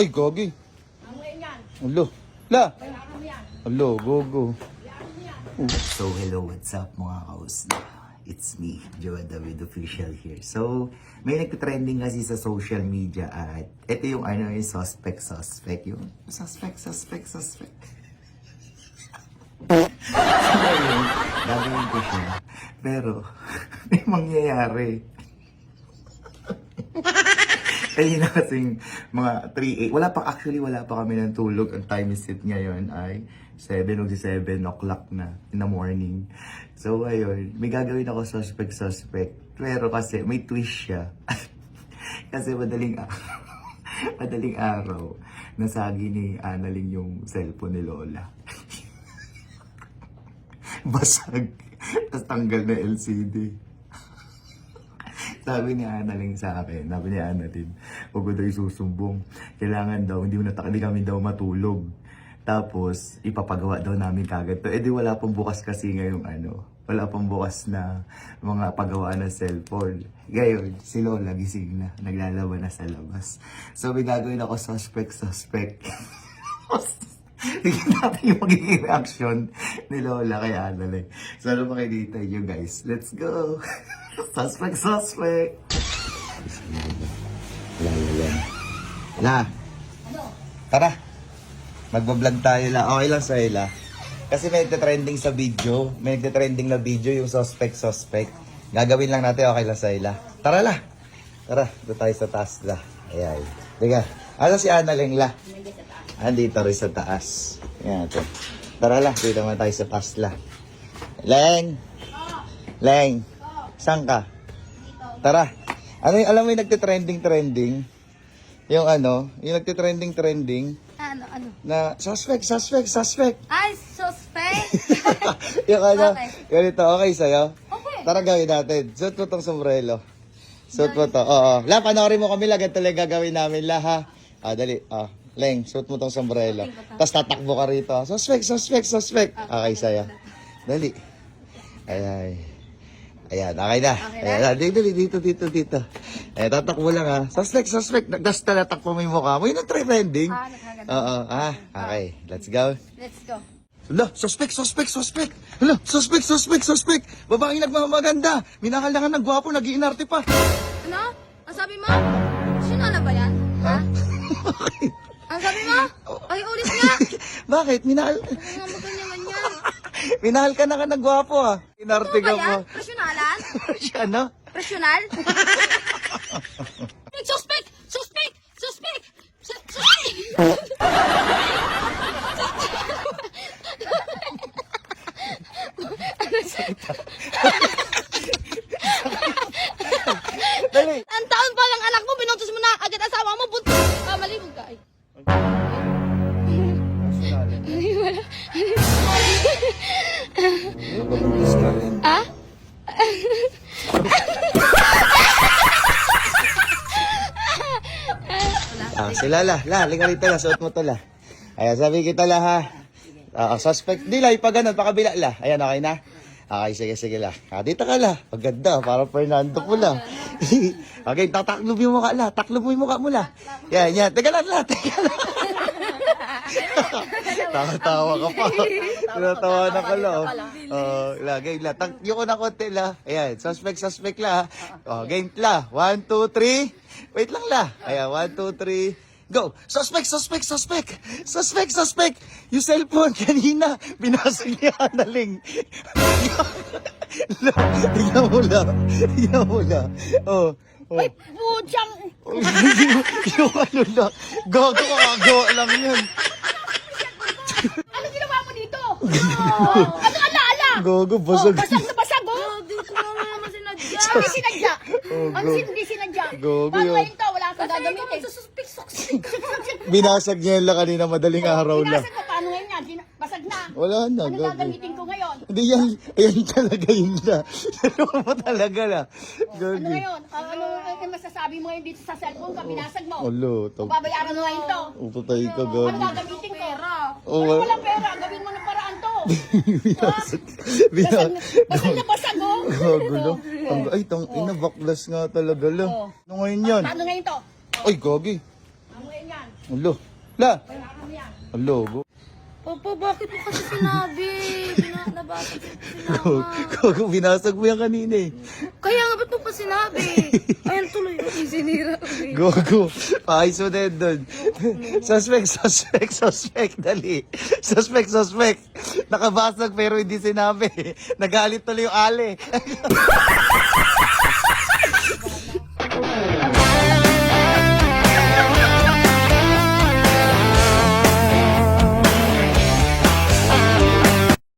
Ay, gogi. Alo. La. Alo, gogo. So hello, what's up mga kaos? It's me, Joe David Official here. So, may nagtitrending kasi sa social media at ito yung yung suspect. Yung suspect. So, ngayon, gagawin ko siya. Pero, may mangyayari. Kanina kasing mga 3 wala pa kami ng tulog. Ang time is set ngayon ay 7 o'clock na in the morning. So ayun, may gagawin ako suspect. Pero kasi may twist siya. Kasi madaling araw, nasagi ni Annalyn yung cellphone ni Lola. Basag. Tapos tanggal na LCD. Sabi ni Annalyn sa akin, sabi ni Annalyn, huwag ko daw isusumbong. Kailangan daw, hindi kami daw matulog. Tapos, ipapagawa daw namin kagad to. Eh di wala pang bukas kasi ngayong wala pang bukas na mga paggawa ng cellphone. Ngayon, si Lola gising na, naglalaban na sa labas. So, may gagawin ako suspect. Tignan natin yung magiging reaction ni Lola kay Annalyn. So, ano ba kayo dito nyo guys? Let's go! Suspect! La! Tara! Magbablog tayo la. Okay lang sa'yo la. Kasi may nagtitrending sa video. May nagtitrending na video yung suspect. Gagawin lang natin, okay lang sa'yo la. Tara la! Tara, doon tayo sa taas la. Ayan. Diga. Ano si Annalyn la? Andito rin sa taas. Ayan ito. Tara la, dito naman tayo sa taas la. Leng! Saan ka? Tara. Alam mo yung nagtitrending? Yung yung nagtitrending? Ano? Na suspect. Ay, suspect? Yung Okay. ganito, okay sa'yo? Okay. Tara gawin natin. Suot mo tong sombrero. Suot mo to. Oo. La, panoorin mo kami la. Ganito lang gagawin namin la ha. Dali. Leng, suot mo tong sombrero. Tapos tatakbo ka rito. Suspect. Okay sa'yo. Dali. Ayan, okay na. Ayan, dito. Ayan, tatakbo lang ha. Suspect. Tapos tatakbo mo yung mukha mo. Yun ang trending. Nakaganda. Oo, okay. Let's go. Let's go. Hala, suspect. Hala, suspect. Babaeng nagmamaganda. Minahal na nga ng gwapo, nag-iinarte pa. Ano? Ang sabi mo? Sinala ba yan? Ha? Ang sabi mo? Ay, ulit nga. Bakit? Minahal Ano ba ganyan? minahal ka na ng gwapo ah. Inarte Ano ba ka yan? mo. Presyonalan? Ano? Presyonal? Suspect! Dali. Ang taon pa lang anak mo, binuntos mo na agad asawa mo, buntis. Malibog ka. Ay, wala. Sila la, liga rito la, suot mo to la. Ayan, sabi kita la ha. Suspect, di la, pag ganun, pakabila la. Ayan, okay na? Okay, sige la. Dito ka la. Paganda, para Fernando po la. Okay, tataklob yung mukha la. Taklob mo yung mukha mo la. Yan. Teka lang la. Tawa ka pa. Tinatawa na ka la. Game la. Yung ko na konti la. Ayan, suspect la. Game la. 1, 2, 3. Wait lang la. Ayan, 1, 2, 3. Go! Suspect! Yung cellphone kanina, binasag ni Annalyn. Tingnan mo la. Wait, bujang! Yung la. Gago lang yun. Ano ginawa mo dito? Ano ala? Gago, basag. Basag na basag, oh! Hindi ko naman sinadya. Hindi sinadya? Gago Paano yun. ngayon to? Wala kang gagamitin. Binasag niya lang kanina, madaling araw la. Binasag ko, paano ngayon yan? Basag na. Wala na, Ano gago. gagamitin ko ngayon? Hindi yan talaga yun la. Ano mo talaga la. Ano Gago. ngayon? Ano masasabi mo ngayon dito sa cellphone ka? Binasag mo. Alo, Babayaran mo ngayon to. Patay ka, Ano gago. gagamitin ko? Oh, Wala walang pera. Gawin mo ng paraan to. Binasag. Basag na basag, oh. Gago lang. Ay, baklas nga talaga la. Ano ngayon yan? Paano ngayon to? Ay, gagi. Ano ngayon yan? Ulo. La. Ulo. Papa, bakit mo kasi sinabi? Nabasa ko sinabi. Kung binasag mo yan kanina eh. Kaya nga, ba't mo pa sinabi? Ayun tuloy, sinira ko eh. Go. Pakais mo din doon. Suspect. Dali. Suspect. Nakabasag pero hindi sinabi. Nagalit tuloy yung ale.